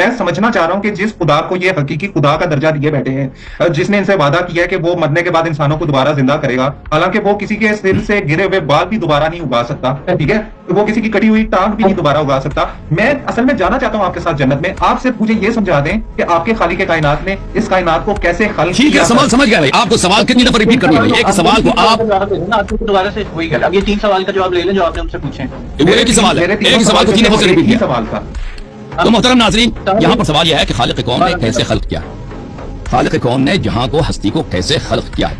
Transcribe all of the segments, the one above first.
میں سمجھنا چاہ رہا ہوں کہ جس خدا کو یہ حقیقی خدا کا درجہ دیے بیٹھے ہیں، جس نے ان سے وعدہ کیا ہے کہ وہ مرنے کے بعد انسانوں کو دوبارہ زندہ کرے گا، حالانکہ وہ کسی کے سر سے گرے ہوئے بال بھی دوبارہ نہیں اگا سکتا، ٹھیک ہے، وہ کسی کی کٹی ہوئی ٹانگ بھی نہیں دوبارہ اگا سکتا. میں اصل میں جانا چاہتا ہوں آپ کے ساتھ جنت میں. آپ صرف مجھے یہ سمجھا دیں کہ آپ کے خالق کائنات نے اس کائنات کو کیسے خلق ٹھیک ہے، کیا. سوال سمجھ گیا بھائی. آپ کو سوال کتنی دفعہ ریپیٹ کرنا ہے؟ ایک سوال کو آپ دوبارہ سے وہی کر. اب یہ 3 سوال کا جواب لے لیں جو آپ نے ہم سے پوچھے. وہ ایک ہی سوال ہے، ایک ہی سوال کو 3 دفعہ سے ریپیٹ کیا. سوال کا تو محترم ناظرین، یہاں پر سوال یہ ہے کہ خالق کون نے کیسے خلق کیا. خالق کون نے جہاں کو، ہستی کو کیسے خلق کیا ہے.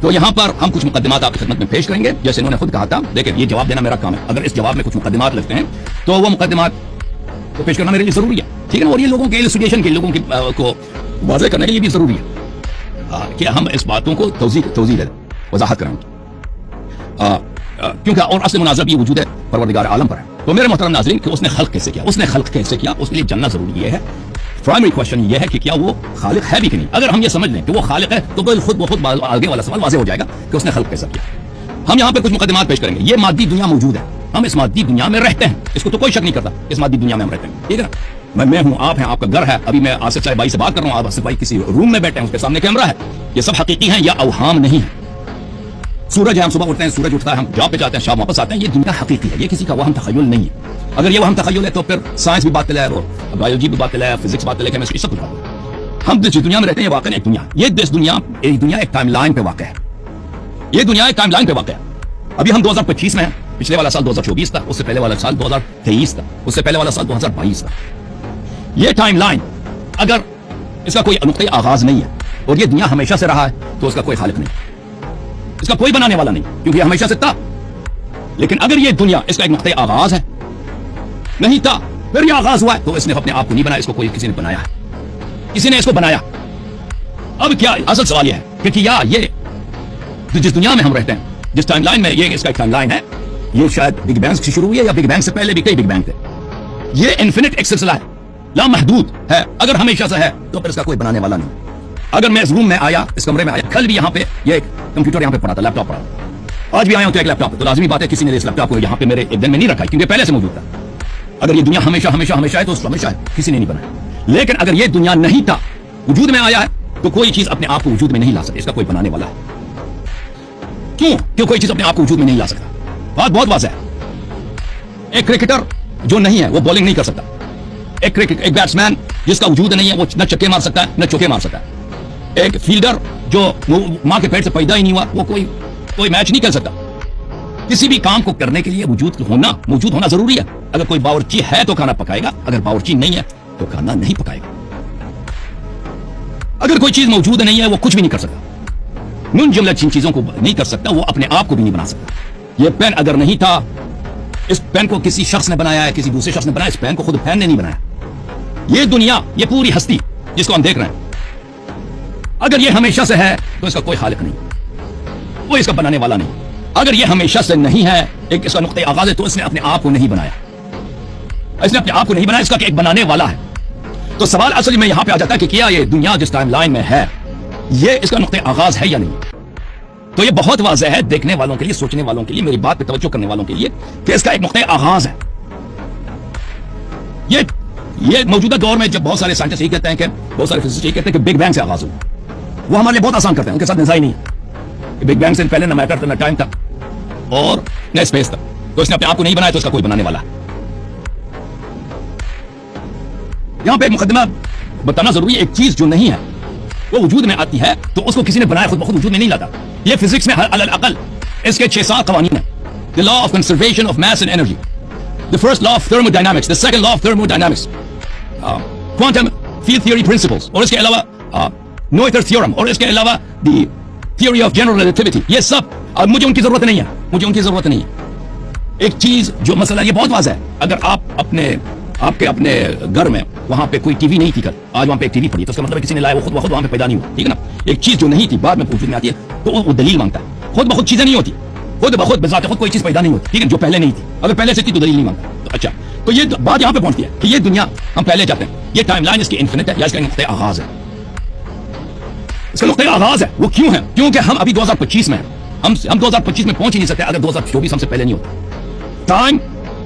تو یہاں پر ہم کچھ مقدمات آپ کی خدمت میں پیش کریں گے. جیسے انہوں نے خود کہا تھا، دیکھیں یہ جواب دینا میرا کام ہے. اگر اس جواب میں کچھ مقدمات لگتے ہیں تو وہ مقدمات کو پیش کرنا میرے لیے ضروری ہے، ٹھیک ہے. اور یہ لوگوں کے ایلوسٹریشن کے، لوگوں کو واضح کرنے کے لیے بھی ضروری ہے کہ ہم اس باتوں کو توضیح دیں، وضاحت کریں، کیونکہ اور اصل مناظر بھی وجود ہے پروردگار عالم پر ہے. تو میرے محترم ناظرین، کہ اس نے خلق کیسے کیا، اس نے خلق کیسے کیا، اس کے لیے جاننا ضروری یہ ہے. پرائمری کوشچن یہ ہے کہ کیا وہ خالق ہے بھی کہ نہیں. اگر ہم یہ سمجھ لیں کہ وہ خالق ہے تو خود بخود آگے والا سوال واضح ہو جائے گا کہ اس نے خلق کیسا کیا. ہم یہاں پہ کچھ مقدمات پیش کریں گے. یہ مادی دنیا موجود ہے، ہم اس مادی دنیا میں رہتے ہیں، اس کو تو کوئی شک نہیں کرتا. اس مادی دنیا میں ہم رہتے ہیں، ٹھیک ہے نا. میں ہوں، آپ ہیں، آپ کا گھر ہے. ابھی میں آصف صاحب بھائی سے بات کر رہا ہوں، آپ آصف بھائی کسی روم میں بیٹھے ہیں، اس کے سامنے کیمرہ ہے. یہ سب حقیقی ہیں یا اوہام نہیں ہے. سورج ہے، ہم صبح اٹھتے ہیں، سورج اٹھتا ہے، ہم جاب پہ جاتے ہیں، شام واپس آتے ہیں. یہ دنیا حقیقی ہے، یہ کسی کا وہم تخیل نہیں ہے. اگر یہ وہم تخیل ہے تو پھر سائنس بھی باطل ہے، اور بایولوجی بھی باطل ہے، فزکس باطل ہے، کیمسٹری سب کچھ باطل ہے. ہم جس دنیا میں رہتے ہیں یہ واقعی ایک دنیا، یہ دنیا ایک ٹائم لائن پہ واقع ہے. یہ دنیا ایک ٹائم لائن پہ واقع ہے. ابھی ہم 2025 میں ہیں. پچھلے والا سال 2024 تھا، اس سے پہلے والا سال 2023 تھا، اس سے پہلے والا سال 2022 تھا. یہ ٹائم لائن اگر اس کا کوئی نقطۂ آغاز نہیں ہے اور یہ دنیا ہمیشہ سے رہا ہے تو اس کا کوئی خالق نہیں، اس کا کوئی بنانے والا نہیں، کیونکہ یہ ہمیشہ سے تھا. لیکن اگر یہ دنیا اس کا ایک نقطۂ آغاز ہے، نہیں تھا، پھر یہ آغاز ہوا ہے، تو اس نے اپنے آپ کو نہیں بنایا، اس کو کسی نے بنایا ہے، کسی نے اس کو بنایا. اب کیا اصل سوال یہ ہے کہ کیا یہ جس دنیا میں ہم رہتے ہیں، جس ٹائم لائن میں، یہ اس کا ایک ٹائم لائن ہے، یہ شاید بگ بینگ سے شروع ہوئی ہے یا بگ بینگ سے پہلے بھی کئی بگ بینگ تھے. یہ انفینٹ ایک سلسلہ ہے، لامحدود ہے. اگر ہمیشہ سے ہے تو پھر اس کا کوئی بنانے والا نہیں. اگر میں اس روم میں آیا، اس کمرے میں آیا، کل بھی یہاں پہ یہ ایک کمپیوٹر یہاں پہ پڑا تھا، لیپ ٹاپ پڑا تھا، آج بھی آیا ہوں تو ایک لیپ ٹاپ، تو لازمی بات ہے کسی نے اس لیپ ٹاپ کو یہاں پہ میرے ایک دن میں نہیں رکھا، کیونکہ پہلے سے موجود تھا. اگر یہ دنیا ہمیشہ ہے تو ہمیشہ ہے، کسی نے نہیں بنایا. لیکن اگر یہ دنیا نہیں تھا، وجود میں آیا ہے، تو کوئی چیز اپنے آپ کو وجود میں نہیں لا سکتی، اس کا کوئی بنانے والا ہے. کیوں کوئی چیز اپنے آپ کو وجود میں نہیں لا سکتا؟ بات بہت واضح ہے. ایک کرکٹر جو نہیں ہے وہ بالنگ نہیں کر سکتا. ایک بیٹسمین جس کا وجود نہیں ہے وہ نہ چکے مار سکتا ہے نہ چوکے مار سکتا ہے. ایک فیلڈر جو ماں کے پیٹ سے پیدا ہی نہیں ہوا وہ کوئی میچ نہیں کر سکتا. کسی بھی کام کو کرنے کے لیے موجود ہونا ضروری ہے. اگر کوئی باورچی ہے تو کھانا پکائے گا، اگر باورچی نہیں ہے تو کھانا نہیں پکائے گا. اگر کوئی چیز موجود نہیں ہے وہ کچھ بھی نہیں کر سکتا. من جملہ جن چیزوں کو نہیں کر سکتا وہ اپنے آپ کو بھی نہیں بنا سکتا. یہ پین اگر نہیں تھا، اس پین کو کسی شخص نے بنایا ہے، کسی دوسرے شخص نے بنایا، اس پین کو خود پین نے نہیں بنایا. یہ دنیا، یہ پوری ہستی جس کو ہم دیکھ رہے ہیں، اگر یہ ہمیشہ سے ہے تو اس کا کوئی خالق نہیں، وہ اس کا بنانے والا نہیں. اگر یہ ہمیشہ سے نہیں ہے، ایک اس کا نقطۂ آغاز ہے، تو اس نے اپنے آپ کو نہیں بنایا، اس نے اپنے آپ کو نہیں بنایا، اس کا ایک بنانے والا ہے. تو سوال اصل میں یہاں پہ آ جاتا ہے کہ کیا یہ دنیا جس ٹائم لائن میں ہے، یہ اس کا نقطۂ آغاز ہے یا نہیں. تو یہ بہت واضح ہے دیکھنے والوں کے لیے، سوچنے والوں کے لیے، میری بات پہ توجہ کرنے والوں کے لیے، کہ اس کا ایک نقطۂ آغاز ہے. یہ موجودہ دور میں جب بہت سارے سائنٹسٹ یہ کہتے ہیں، کہ بہت سارے فزسسٹ یہ کہتے ہیں کہ بگ بینگ سے آغاز ہوا، وہ ہمارے لیے بہت آسان کرتے ہیں، ان کے ساتھ نزاعی نہیں ہے. بگ بینگ سے پہلے نہ میٹر تھا، نہ ٹائم تھا، اور نہ اسپیس تھا. تو اس نے اپنے آپ کو نہیں بنایا تو اس کا کوئی بنانے والا ہے. یہاں پہ ایک مقدمہ بتانا ضروری ہے. ایک چیز جو نہیں ہے وہ وجود میں آتی ہے تو اس کو کسی نے بنایا، خود بخود وجود میں نہیں لاتا. یہ فزکس میں علی الاقل اس کے 6-7 قوانین ہیں. The law of conservation of mass and energy, the first law of thermodynamics, the second law of thermodynamics, quantum field theory principles, اور اس کے علاوہ Noether theorem، اور اس کے علاوہ the theory of general relativity. یہ سب مجھے ان کی ضرورت نہیں ہے. ایک چیز جو مسئلہ یہ بہت واضح ہے. اگر آپ کے اپنے گھر میں وہاں پہ کوئی ٹی وی نہیں تھی، کل آج وہاں پہ ایک ٹی وی پڑی، تو اس کا مطلب ہے کسی نے لایا، وہ خود بخود وہاں پہ پیدا نہیں ہوا، ٹھیک ہے نا. ایک چیز جو نہیں تھی بعد میں وجود میں آتی ہے تو وہ دلیل مانگتا ہے. خود بخود چیزیں نہیں ہوتی، خود بخود بذات خود کوئی چیز پیدا نہیں ہوتی، ٹھیک ہے، جو پہلے نہیں تھی. اگر پہلے سے تھی تو دلیل نہیں مانگتا. تو اچھا، تو یہ بات یہاں پہ پہنچتی ہے کہ یہ دنیا ہم پہلے جاتے ہیں، یہ ٹائم لائن اس کی انفینٹ ہے یا اس کا نقطۂ آغاز ہے. اس کا نقطۂ آغاز ہے. وہ کیوں ہے؟ کیونکہ ہم ابھی 2025 میں ہیں. ہم 2025 میں پہنچ ہی نہیں سکتے اگر 2024 ہم سے پہلے نہیں ہوتا. ٹائم